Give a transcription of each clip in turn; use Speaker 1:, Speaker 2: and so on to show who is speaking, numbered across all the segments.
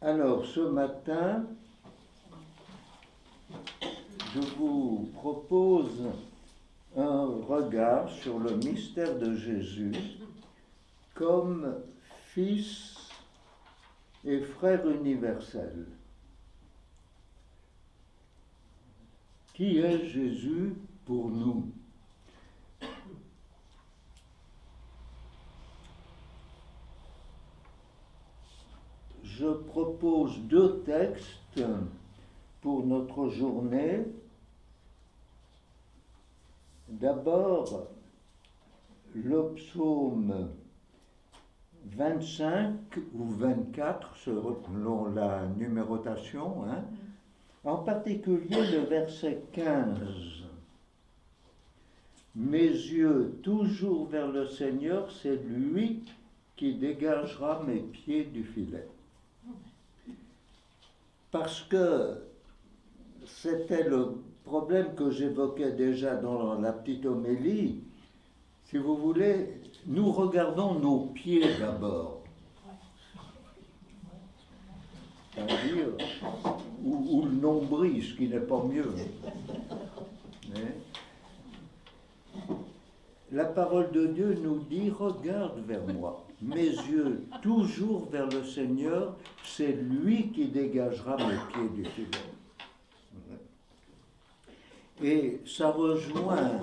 Speaker 1: Alors, ce matin, je vous propose un regard sur le mystère de Jésus comme Fils et Frère universel. Qui est Jésus pour nous ? Je propose deux textes pour notre journée. D'abord, le psaume 25 ou 24, selon la numérotation, en particulier le verset 15. Mes yeux toujours vers le Seigneur, c'est lui qui dégagera mes pieds du filet. Parce que c'était le problème que j'évoquais déjà dans la petite homélie. Si vous voulez, nous regardons nos pieds d'abord. C'est-à-dire, ou le nombril, ce qui n'est pas mieux. Mais la parole de Dieu nous dit, regarde vers moi. Mes yeux toujours vers le Seigneur, c'est lui qui dégagera mes pieds du filet. Et ça rejoint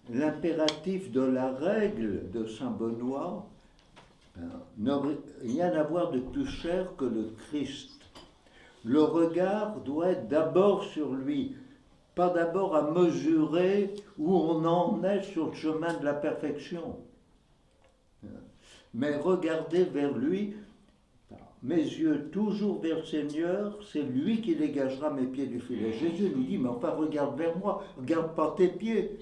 Speaker 1: l'impératif de la règle de Saint Benoît, ne rien avoir de plus cher que le Christ. Le regard doit être d'abord sur lui, pas d'abord à mesurer où on en est sur le chemin de la perfection, mais regarder vers lui. Mes yeux toujours vers le Seigneur, c'est lui qui dégagera mes pieds du filet. Jésus nous dit, mais enfin regarde vers moi, regarde pas tes pieds.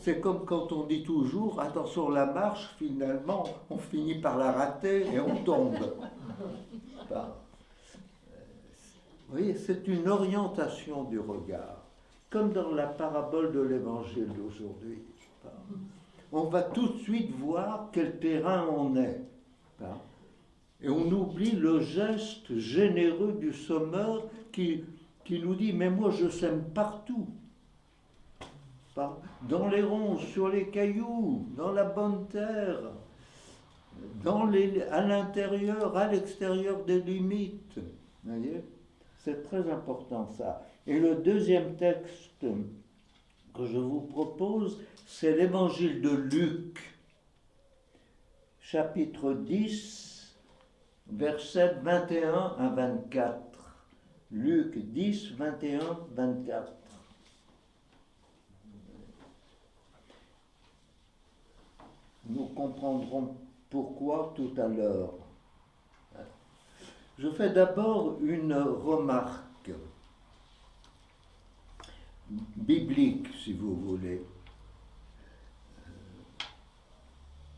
Speaker 1: C'est comme quand on dit toujours, attention la marche, finalement, on finit par la rater et on tombe. Vous voyez, c'est une orientation du regard, comme dans la parabole de l'évangile d'aujourd'hui. On va tout de suite voir quel terrain on est. Et on oublie le geste généreux du Sommeur qui nous dit, mais moi je sème partout. Dans les ronces, sur les cailloux, dans la bonne terre, à l'intérieur, à l'extérieur des limites. Vous voyez ? C'est très important ça. Et le deuxième texte que je vous propose, c'est l'évangile de Luc, chapitre 10, versets 21 à 24. Luc 10, 21, 24. Nous comprendrons pourquoi tout à l'heure. Je fais d'abord une remarque biblique, si vous voulez.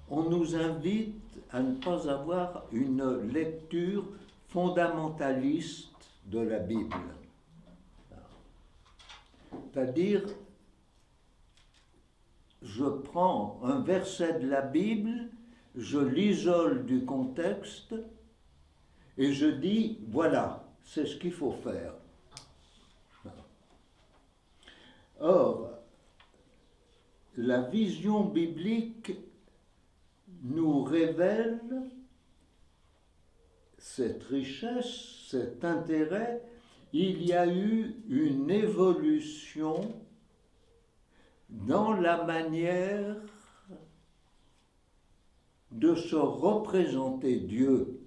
Speaker 1: On nous invite à ne pas avoir une lecture fondamentaliste de la Bible. C'est-à-dire, je prends un verset de la Bible, je l'isole du contexte et je dis, voilà, c'est ce qu'il faut faire. Or, la vision biblique nous révèle cette richesse, cet intérêt. Il y a eu une évolution dans la manière de se représenter Dieu.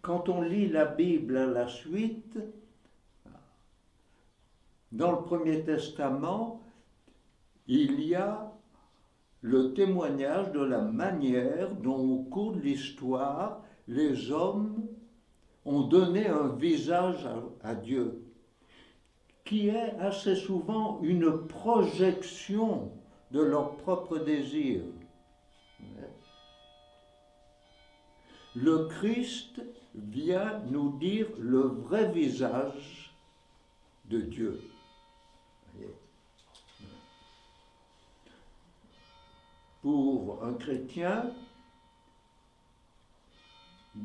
Speaker 1: Quand on lit la Bible à la suite, dans le Premier Testament, il y a le témoignage de la manière dont, au cours de l'histoire, les hommes ont donné un visage à Dieu, qui est assez souvent une projection de leur propre désir. Le Christ vient nous dire le vrai visage de Dieu. Pour un chrétien,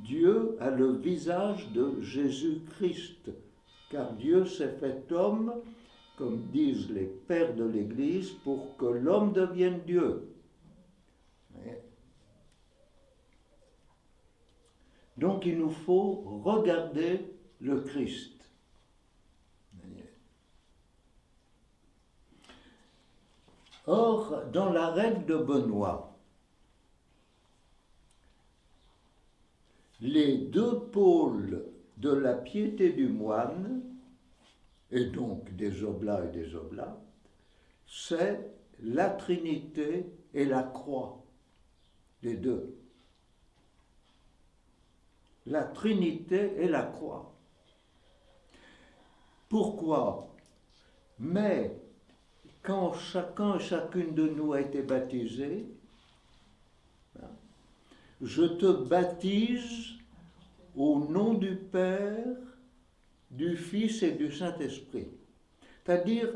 Speaker 1: Dieu a le visage de Jésus-Christ, car Dieu s'est fait homme, comme disent les pères de l'Église, pour que l'homme devienne Dieu. Donc il nous faut regarder le Christ. Or, dans la règle de Benoît, les deux pôles de la piété du moine, et donc des oblats et des oblates, c'est la Trinité et la croix, les deux. La Trinité et la croix. Pourquoi? Mais quand chacun et chacune de nous a été baptisé, je te baptise au nom du Père, du Fils et du Saint-Esprit. C'est-à-dire,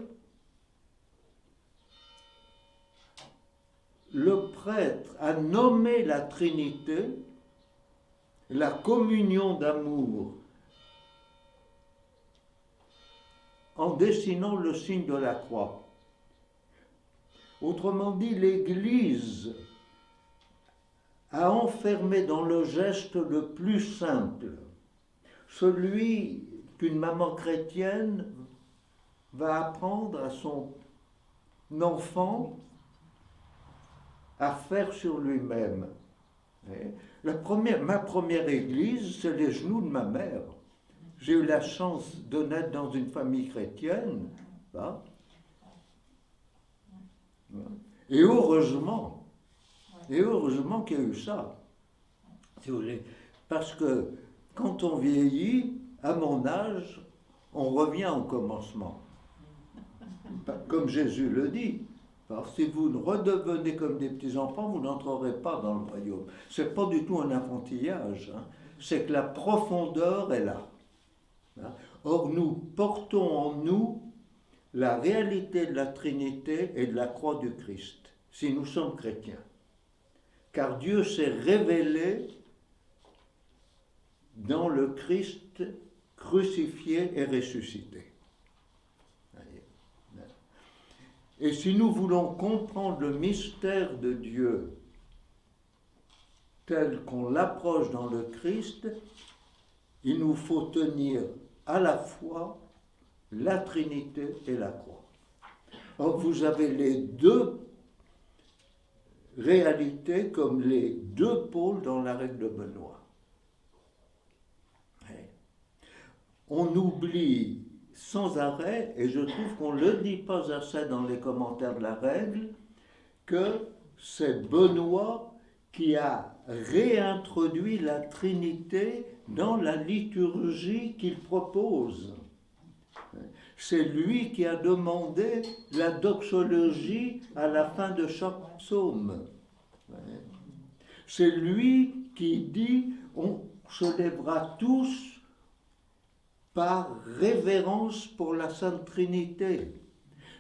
Speaker 1: le prêtre a nommé la Trinité, la communion d'amour, en dessinant le signe de la croix. Autrement dit, l'Église a enfermé dans le geste le plus simple, celui qu'une maman chrétienne va apprendre à son enfant à faire sur lui-même. Ma première église, c'est les genoux de ma mère. J'ai eu la chance de naître dans une famille chrétienne. Hein? Et heureusement qu'il y a eu ça. Si vous voulez. Parce que quand on vieillit, à mon âge, on revient au commencement. Comme Jésus le dit. Alors, si vous ne redevenez comme des petits-enfants, vous n'entrerez pas dans le royaume. Ce n'est pas du tout un enfantillage, hein. C'est que la profondeur est là. Hein. Or, nous portons en nous la réalité de la Trinité et de la croix du Christ, si nous sommes chrétiens. Car Dieu s'est révélé dans le Christ crucifié et ressuscité. Et si nous voulons comprendre le mystère de Dieu tel qu'on l'approche dans le Christ, il nous faut tenir à la fois la Trinité et la croix. Or, vous avez les deux réalités comme les deux pôles dans la règle de Benoît. On oublie sans arrêt, et je trouve qu'on ne le dit pas assez dans les commentaires de la règle, que c'est Benoît qui a réintroduit la Trinité dans la liturgie qu'il propose. C'est lui qui a demandé la doxologie à la fin de chaque psaume. C'est lui qui dit on se lèvera tous par révérence pour la Sainte Trinité.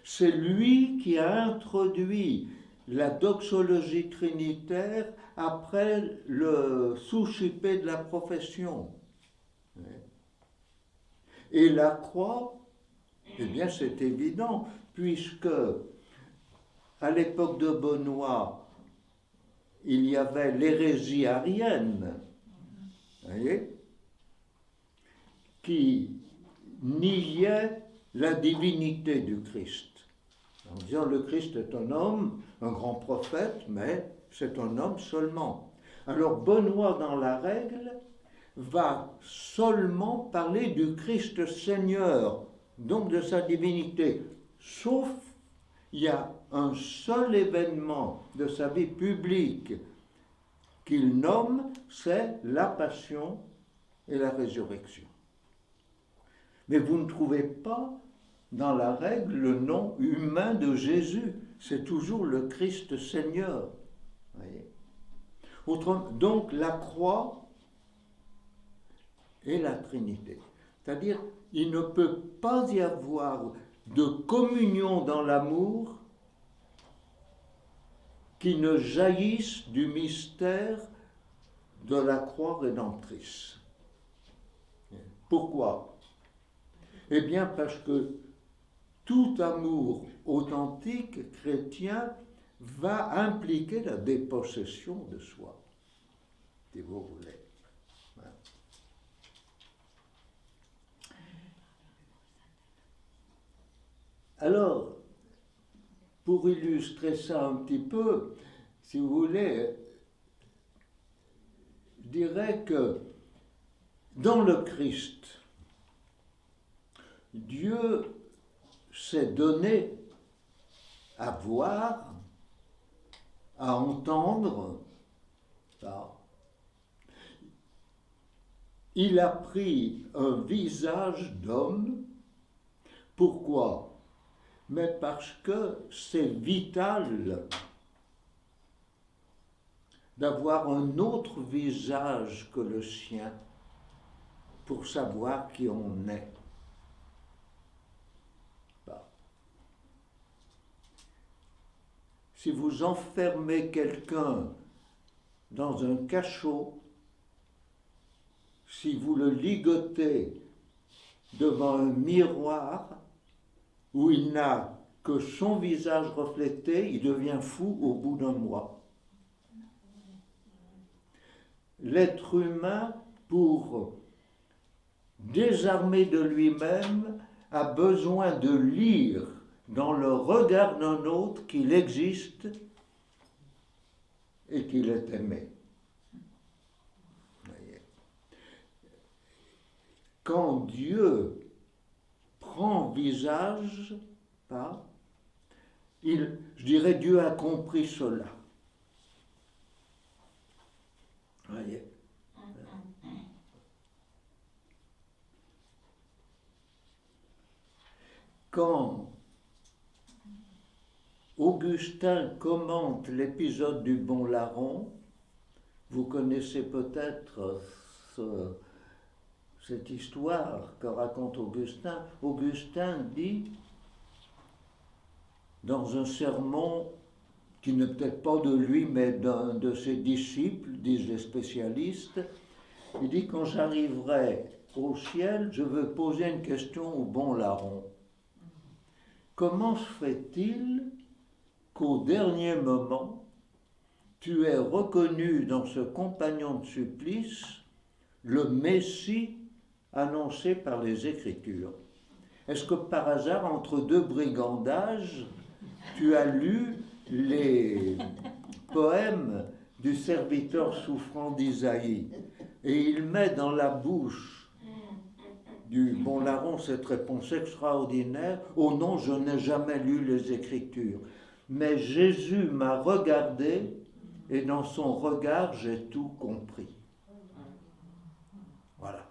Speaker 1: C'est lui qui a introduit la doxologie trinitaire après le sous-chipé de la profession. Et la croix, eh bien c'est évident, puisque à l'époque de Benoît, il y avait l'hérésie arienne, voyez, qui niait la divinité du Christ. En disant le Christ est un homme, un grand prophète, mais c'est un homme seulement. Alors Benoît dans la règle va seulement parler du Christ Seigneur, donc de sa divinité, sauf il y a un seul événement de sa vie publique qu'il nomme, c'est la passion et la résurrection. Mais vous ne trouvez pas dans la règle le nom humain de Jésus. C'est toujours le Christ Seigneur. Voyez. Donc la croix et la Trinité. C'est-à-dire, il ne peut pas y avoir de communion dans l'amour qui ne jaillisse du mystère de la croix rédemptrice. Pourquoi? Eh bien parce que tout amour authentique chrétien va impliquer la dépossession de soi, si vous voulez. Alors, pour illustrer ça un petit peu, si vous voulez, je dirais que dans le Christ, Dieu s'est donné à voir, à entendre. Il a pris un visage d'homme. Pourquoi? Mais parce que c'est vital d'avoir un autre visage que le sien pour savoir qui on est. Si vous enfermez quelqu'un dans un cachot, si vous le ligotez devant un miroir où il n'a que son visage reflété, il devient fou au bout d'un mois. L'être humain, pour désarmer de lui-même, a besoin de lire dans le regard d'un autre qu'il existe et qu'il est aimé. Quand Dieu prend visage, je dirais Dieu a compris cela. Voyez. Quand Augustin commente l'épisode du bon larron, vous connaissez peut-être cette histoire que raconte Augustin. Augustin dit, dans un sermon qui n'est peut-être pas de lui, mais d'un de ses disciples, disent les spécialistes, il dit, quand j'arriverai au ciel, je veux poser une question au bon larron. Comment se fait-il qu'au dernier moment, tu aies reconnu dans ce compagnon de supplice le Messie annoncé par les Écritures? Est-ce que par hasard, entre deux brigandages, tu as lu les poèmes du serviteur souffrant d'Isaïe? Et il met dans la bouche du bon larron cette réponse extraordinaire: « Oh non, je n'ai jamais lu les Écritures. Mais Jésus m'a regardé et dans son regard, j'ai tout compris. » Voilà.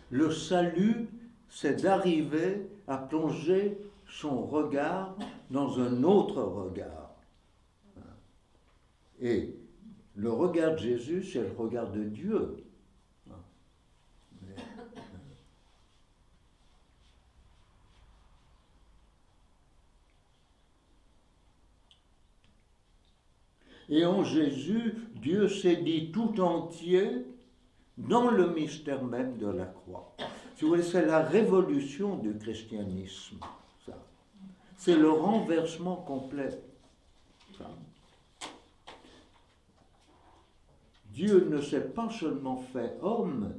Speaker 1: Le salut, c'est d'arriver à plonger son regard dans un autre regard. Et le regard de Jésus, c'est le regard de Dieu. Et en Jésus, Dieu s'est dit tout entier dans le mystère même de la croix. Si vous voulez, c'est la révolution du christianisme, ça. C'est le renversement complet. Ça. Dieu ne s'est pas seulement fait homme,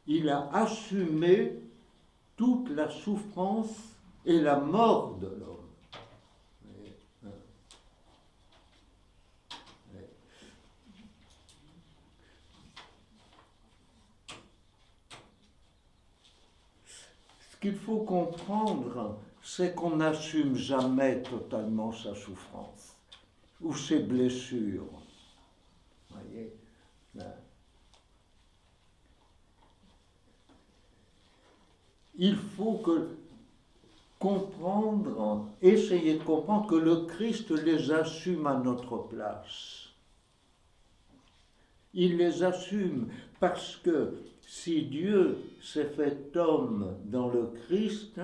Speaker 1: il a assumé toute la souffrance et la mort de l'homme. Ce qu'il faut comprendre, c'est qu'on n'assume jamais totalement sa souffrance ou ses blessures. Voyez, il faut comprendre, essayer de comprendre que le Christ les assume à notre place. Il les assume parce que si Dieu s'est fait homme dans le Christ,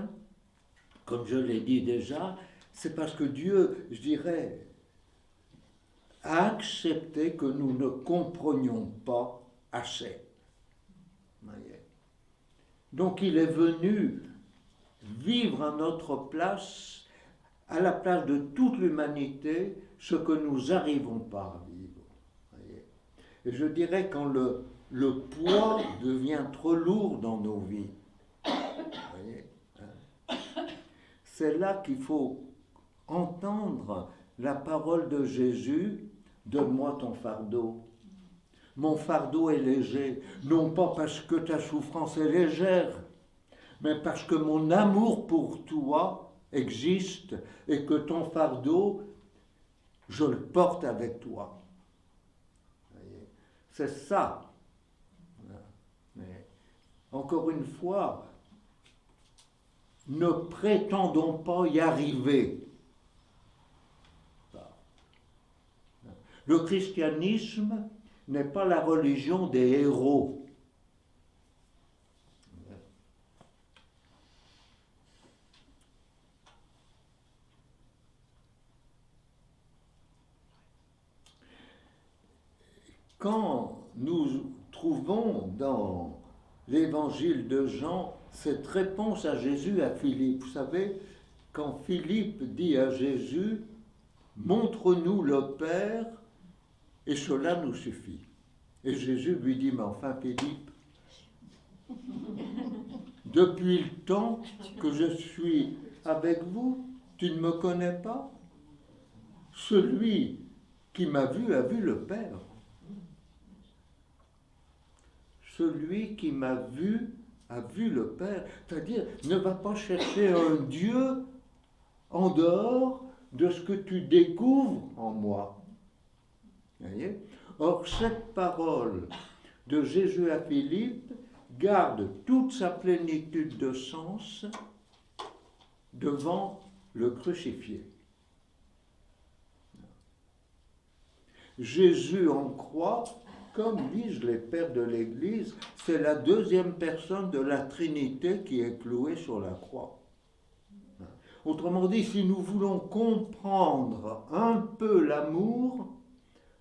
Speaker 1: comme je l'ai dit déjà, c'est parce que Dieu, je dirais, à accepter que nous ne comprenions pas assez. Voyez. Donc il est venu vivre à notre place, à la place de toute l'humanité, ce que nous n'arrivons pas à vivre. Voyez. Et je dirais quand le poids devient trop lourd dans nos vies, voyez, hein, c'est là qu'il faut entendre la parole de Jésus, donne-moi ton fardeau. Mon fardeau est léger, non pas parce que ta souffrance est légère, mais parce que mon amour pour toi existe et que ton fardeau, je le porte avec toi. C'est ça. Mais, encore une fois, ne prétendons pas y arriver. Le christianisme n'est pas la religion des héros. Quand nous trouvons dans l'évangile de Jean cette réponse à Jésus à Philippe, vous savez, quand Philippe dit à Jésus, montre-nous le Père et cela nous suffit. Et Jésus lui dit, mais enfin Philippe, depuis le temps que je suis avec vous, tu ne me connais pas? Celui qui m'a vu a vu le Père. Celui qui m'a vu a vu le Père. C'est-à-dire, ne va pas chercher un Dieu en dehors de ce que tu découvres en moi. Voyez? Or, cette parole de Jésus à Philippe garde toute sa plénitude de sens devant le crucifié. Jésus en croix, comme disent les pères de l'Église, c'est la deuxième personne de la Trinité qui est clouée sur la croix. Autrement dit, si nous voulons comprendre un peu l'amour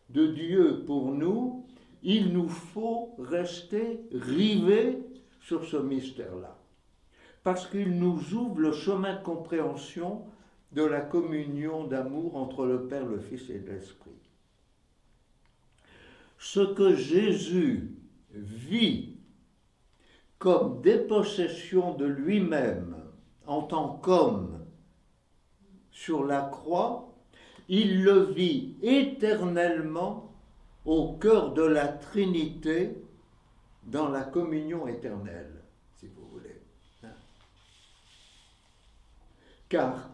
Speaker 1: de Dieu pour nous, il nous faut rester rivés sur ce mystère-là. Parce qu'il nous ouvre le chemin de compréhension de la communion d'amour entre le Père, le Fils et l'Esprit. Ce que Jésus vit comme dépossession de lui-même en tant qu'homme sur la croix, il le vit éternellement au cœur de la Trinité dans la communion éternelle, si vous voulez. Car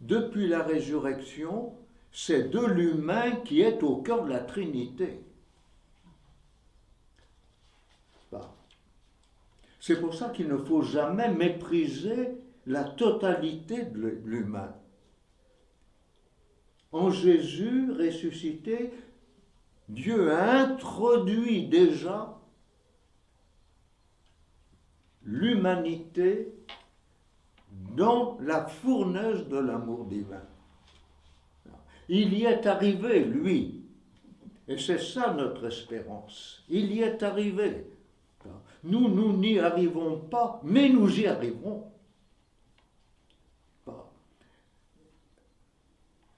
Speaker 1: depuis la résurrection, c'est de l'humain qui est au cœur de la Trinité. C'est pour ça qu'il ne faut jamais mépriser la totalité de l'humain. En Jésus ressuscité, Dieu a introduit déjà l'humanité dans la fournaise de l'amour divin. Il y est arrivé, lui, et c'est ça notre espérance. Il y est arrivé. Nous n'y arrivons pas, mais nous y arriverons.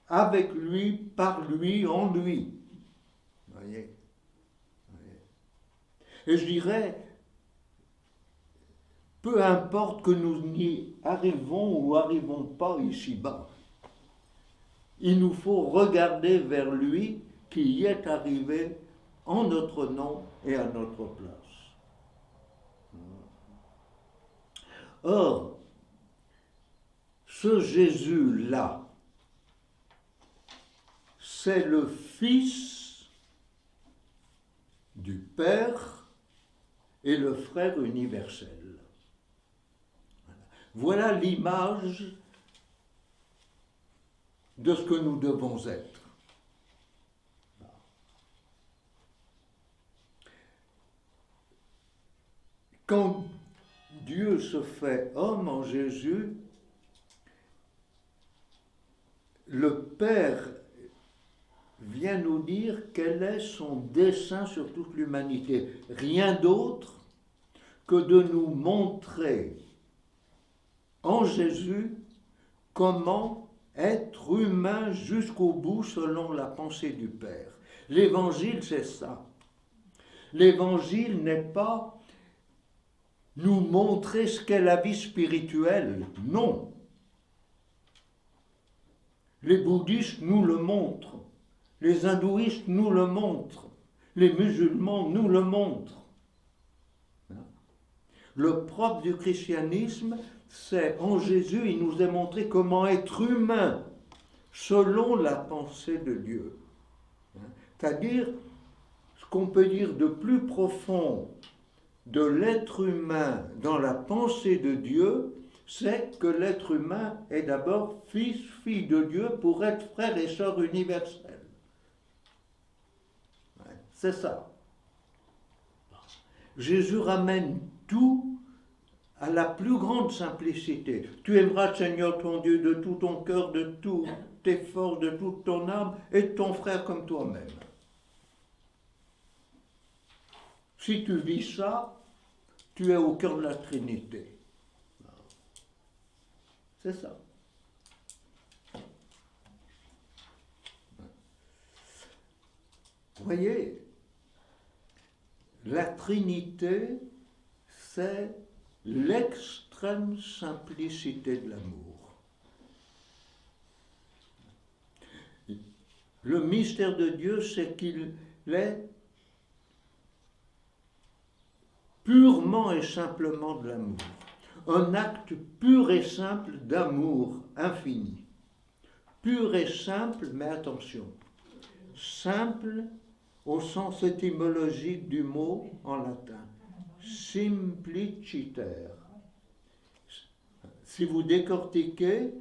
Speaker 1: Avec lui, par lui, en lui. Voyez. Et je dirais, peu importe que nous n'y arrivons ou arrivons pas ici-bas, il nous faut regarder vers lui qui y est arrivé en notre nom et à notre place. Or, ce Jésus-là, c'est le Fils du Père et le frère universel. Voilà l'image de ce que nous devons être. Quand Dieu se fait homme en Jésus, le Père vient nous dire quel est son dessein sur toute l'humanité. Rien d'autre que de nous montrer en Jésus comment être humain jusqu'au bout selon la pensée du Père. L'Évangile, c'est ça. L'Évangile n'est pas nous montrer ce qu'est la vie spirituelle, non. Les bouddhistes nous le montrent, les hindouistes nous le montrent, les musulmans nous le montrent. Le propre du christianisme, c'est en Jésus, il nous est montré comment être humain selon la pensée de Dieu. C'est-à-dire, ce qu'on peut dire de plus profond de l'être humain dans la pensée de Dieu, c'est que l'être humain est d'abord fils, fille de Dieu pour être frère et sœur universel. C'est ça. Jésus ramène tout à la plus grande simplicité. Tu aimeras le Seigneur ton Dieu de tout ton cœur, de toutes tes forces, de toute ton âme, et ton frère comme toi-même. Si tu vis ça, tu es au cœur de la Trinité. C'est ça. Vous voyez, la Trinité, c'est l'extrême simplicité de l'amour. Le mystère de Dieu, c'est qu'il est purement et simplement de l'amour. Un acte pur et simple d'amour infini. Pur et simple, mais attention, simple au sens étymologique du mot en latin. Simpliciter. Si vous décortiquez,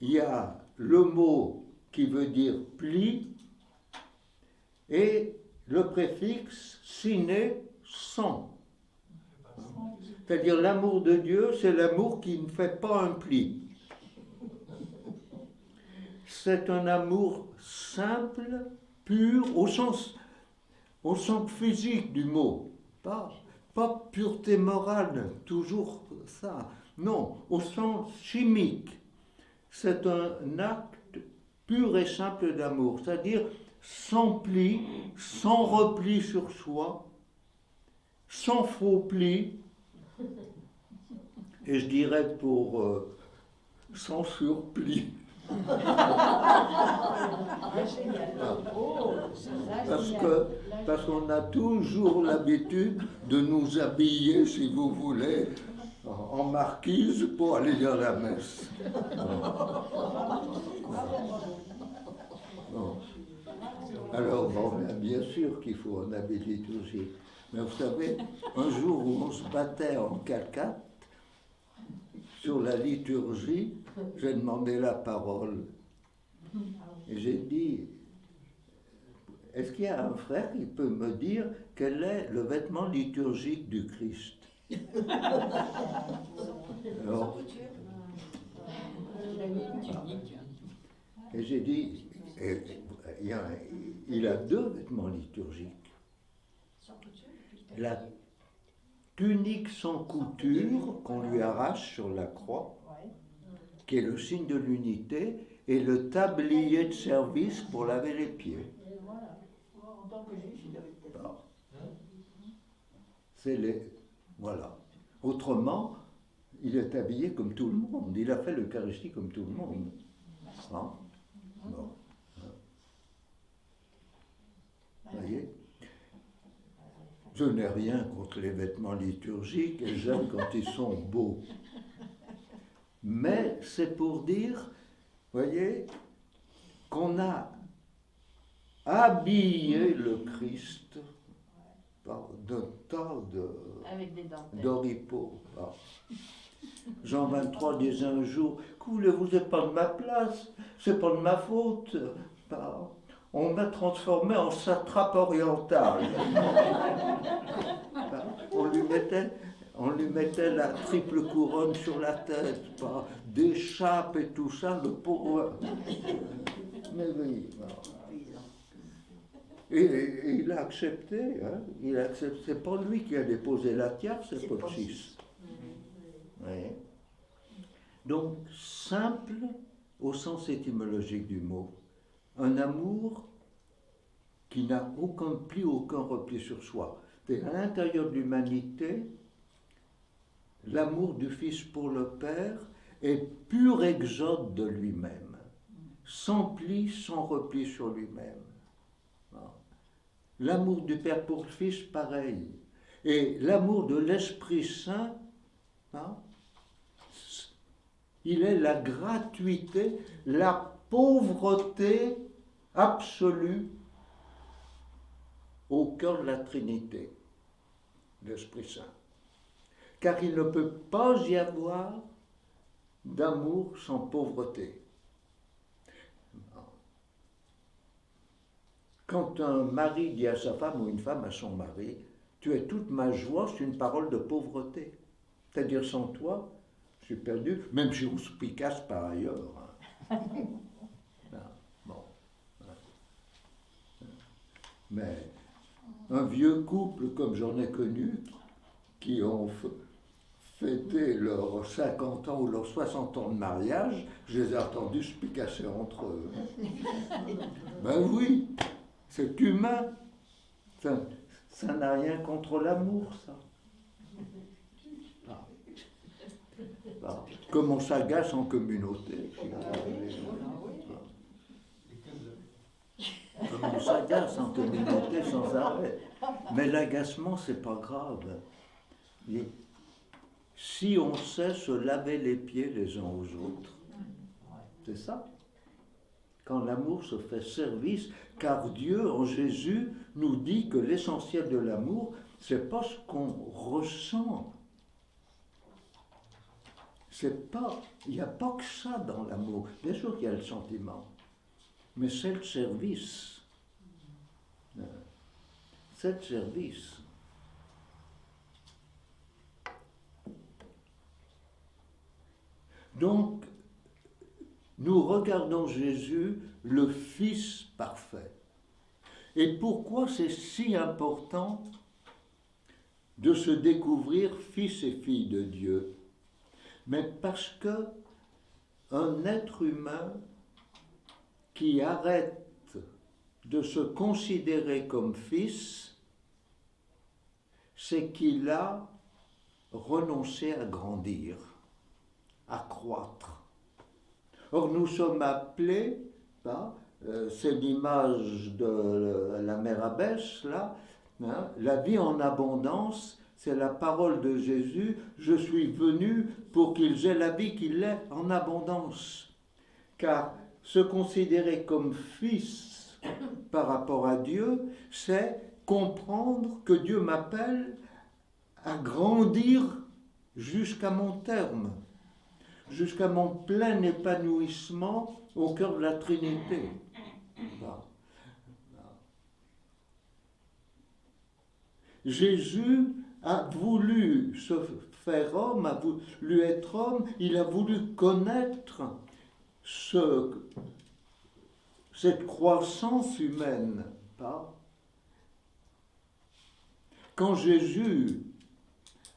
Speaker 1: il y a le mot qui veut dire pli et le préfixe sine, sans. C'est-à-dire l'amour de Dieu, c'est l'amour qui ne fait pas un pli. C'est un amour simple, pur, au sens physique du mot. Pas pureté morale, toujours ça. Non, au sens chimique. C'est un acte pur et simple d'amour, c'est-à-dire sans pli, sans repli sur soi, sans faux pli, et je dirais sans surpli. Parce qu'on a toujours l'habitude de nous habiller, si vous voulez, en marquise pour aller à la messe. Bon. Alors, bien sûr qu'il faut un habit liturgique. Mais vous savez, un jour où on se battait en 4-4 sur la liturgie, j'ai demandé la parole. Et j'ai dit, est-ce qu'il y a un frère qui peut me dire quel est le vêtement liturgique du Christ? Alors, et j'ai dit, il a deux vêtements liturgiques. La tunique sans couture qu'on lui arrache sur la croix, qui est le signe de l'unité, et le tablier de service pour laver les pieds. Voilà. Autrement, il est habillé comme tout le monde. Il a fait l'Eucharistie comme tout le monde. Hein? Bon. Vous voyez? Je n'ai rien contre les vêtements liturgiques et j'aime quand ils sont beaux. Mais c'est pour dire, vous voyez, qu'on a habillé le Christ par de tas d'oripeaux. Jean 23 disait un jour, vous n'êtes pas de ma place, c'est pas de ma faute. On m'a transformé en satrape oriental. On lui mettait la triple couronne sur la tête, des chapes et tout ça, le pauvre. Mais oui, et il a accepté, hein, il a accepté. C'est pas lui qui a déposé la tiare, c'est Pochis. Oui. Donc, simple au sens étymologique du mot. Un amour qui n'a plus aucun repli sur soi. C'est à l'intérieur de l'humanité, l'amour du Fils pour le Père est pur exode de lui-même, sans pli, sans repli sur lui-même. L'amour du Père pour le Fils, pareil. Et l'amour de l'Esprit Saint, hein, il est la gratuité, la pauvreté absolue au cœur de la Trinité, l'Esprit Saint. Car il ne peut pas y avoir d'amour sans pauvreté. Quand un mari dit à sa femme ou une femme à son mari, « Tu es toute ma joie », c'est une parole de pauvreté. C'est-à-dire, sans toi, je suis perdu, même si on se picasse par ailleurs. Hein. Bon. Mais un vieux couple, comme j'en ai connu, qui ont fêté leurs 50 ans ou leurs 60 ans de mariage, je les ai entendus se picasser entre eux. Ben oui, c'est humain. Ça n'a rien contre l'amour, ça. Comme on s'agace en communauté. Comme on s'agace en communauté sans arrêt. Mais l'agacement, c'est pas grave. Et si on sait se laver les pieds les uns aux autres, c'est ça. Quand l'amour se fait service, car Dieu, en Jésus, nous dit que l'essentiel de l'amour, c'est pas ce qu'on ressent. Il n'y a pas que ça dans l'amour. Bien sûr qu'il y a le sentiment, mais c'est le service. C'est le service. Donc, nous regardons Jésus, le Fils parfait. Et pourquoi c'est si important de se découvrir fils et fille de Dieu? Mais parce que un être humain qui arrête de se considérer comme fils, c'est qu'il a renoncé à grandir, à croître. Or, nous sommes appelés, c'est l'image de la mère abbesse, là, hein, la vie en abondance, c'est la parole de Jésus, je suis venu pour qu'ils aient la vie qu'il est en abondance. Car se considérer comme fils par rapport à Dieu, c'est comprendre que Dieu m'appelle à grandir jusqu'à mon terme, jusqu'à mon plein épanouissement au cœur de la Trinité. Jésus a voulu se faire homme, a voulu être homme, il a voulu connaître cette croissance humaine. Quand Jésus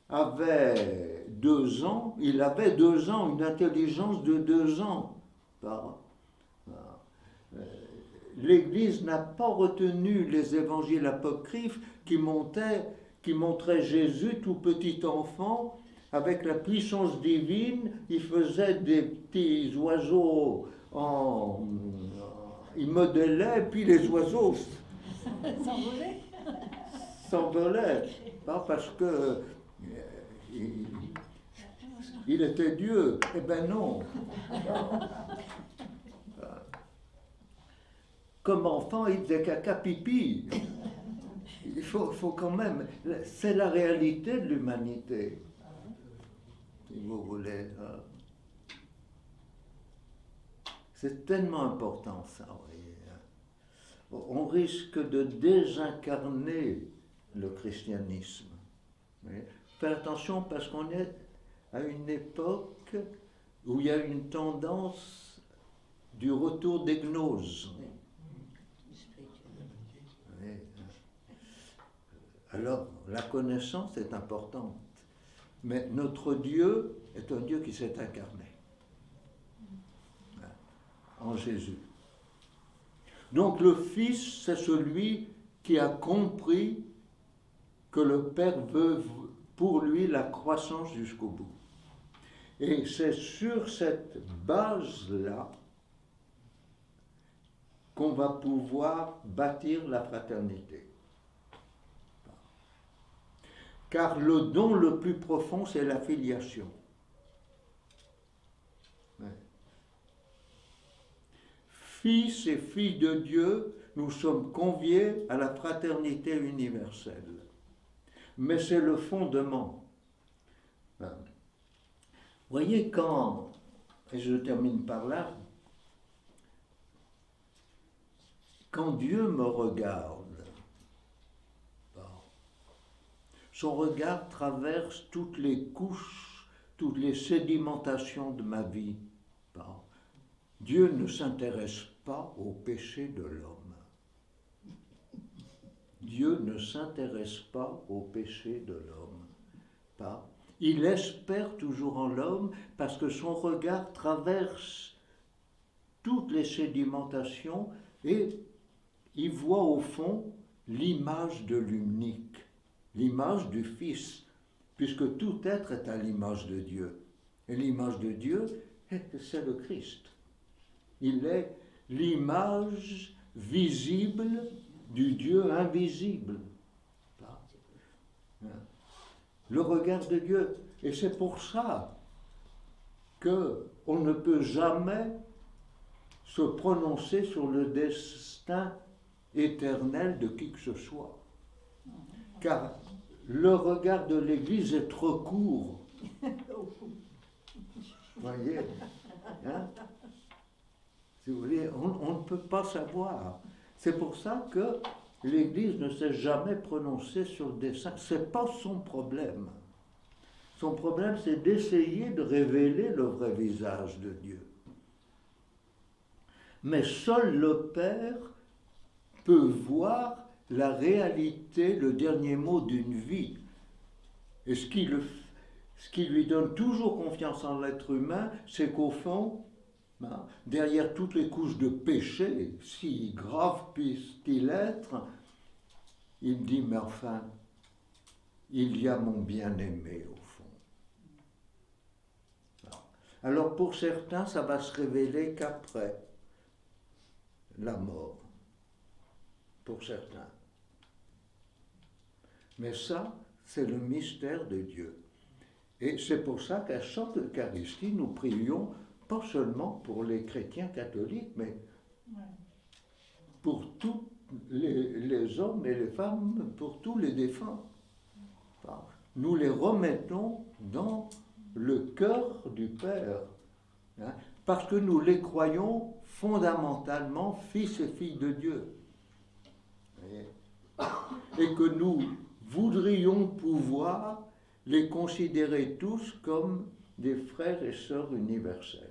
Speaker 1: avait 2 ans, il avait 2 ans, une intelligence de 2 ans. L'Église n'a pas retenu les évangiles apocryphes qui montraient Jésus tout petit enfant, avec la puissance divine, il faisait des petits oiseaux, il modélait, puis les oiseaux s'envolaient, parce que il était Dieu. Eh ben non. Comme enfant, il faisait caca pipi. Il faut quand même... C'est la réalité de l'humanité, si vous voulez. C'est tellement important, ça. Oui. On risque de désincarner le christianisme. Oui. Faites attention parce qu'on est à une époque où il y a une tendance du retour des gnoses. Oui. Alors, la connaissance est importante, mais notre Dieu est un Dieu qui s'est incarné en Jésus. Donc le Fils, c'est celui qui a compris que le Père veut pour lui la croissance jusqu'au bout. Et c'est sur cette base-là qu'on va pouvoir bâtir la fraternité. Car le don le plus profond, c'est la filiation. Ouais. Fils et filles de Dieu, nous sommes conviés à la fraternité universelle. Mais c'est le fondement. Vous voyez, quand, et je termine par là, quand Dieu me regarde, son regard traverse toutes les couches, toutes les sédimentations de ma vie. Dieu ne s'intéresse pas au péché de l'homme. Dieu ne s'intéresse pas au péché de l'homme. Il espère toujours en l'homme parce que son regard traverse toutes les sédimentations et il voit au fond l'image de l'unique, l'image du Fils, puisque tout être est à l'image de Dieu. Et l'image de Dieu, c'est le Christ. Il est l'image visible du Dieu invisible. Le regard de Dieu. Et c'est pour ça qu'on ne peut jamais se prononcer sur le destin éternel de qui que ce soit. Car le regard de l'Église est trop court. Voyez, si vous voulez, on ne peut pas savoir. C'est pour ça que l'Église ne s'est jamais prononcée sur le destin. Ce n'est pas son problème. Son problème, c'est d'essayer de révéler le vrai visage de Dieu. Mais seul le Père peut voir la réalité, le dernier mot d'une vie. Et ce qui lui donne toujours confiance en l'être humain, c'est qu'au fond, derrière toutes les couches de péché, si graves puissent-ils être, il dit, mais enfin, il y a mon bien-aimé au fond. Alors pour certains, ça va se révéler qu'après la mort, pour certains. Mais ça, c'est le mystère de Dieu. Et c'est pour ça qu'à chaque Eucharistie, nous prions pas seulement pour les chrétiens catholiques, mais pour tous les hommes et les femmes, pour tous les défunts. Nous les remettons dans le cœur du Père, parce que nous les croyons fondamentalement fils et filles de Dieu. Et que nous voudrions pouvoir les considérer tous comme des frères et sœurs universels.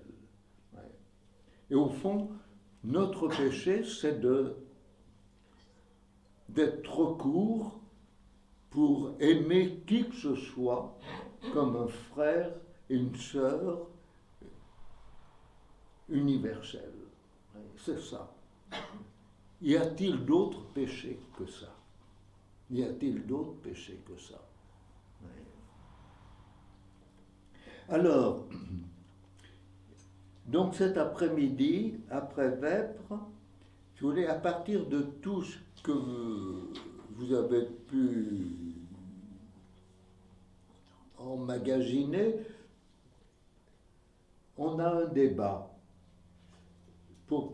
Speaker 1: Et au fond, notre péché, c'est d'être trop court pour aimer qui que ce soit comme un frère et une sœur universels. C'est ça. Y a-t-il d'autres péchés que ça? Y a-t-il d'autres péchés que ça? Alors, donc cet après-midi, après Vêpres, je voulais, à partir de tout ce que vous avez pu emmagasiner, on a un débat pour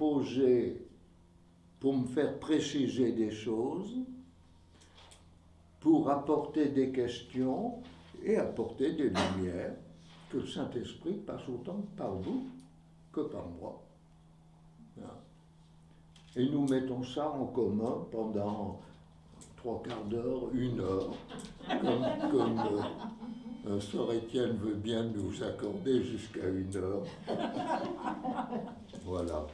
Speaker 1: me faire préciser des choses, pour apporter des questions et apporter des lumières, que le Saint-Esprit passe autant par vous que par moi. Et nous mettons ça en commun pendant 3/4 d'heure, 1 heure, comme Sœur Étienne veut bien nous accorder jusqu'à 1 heure. Voilà.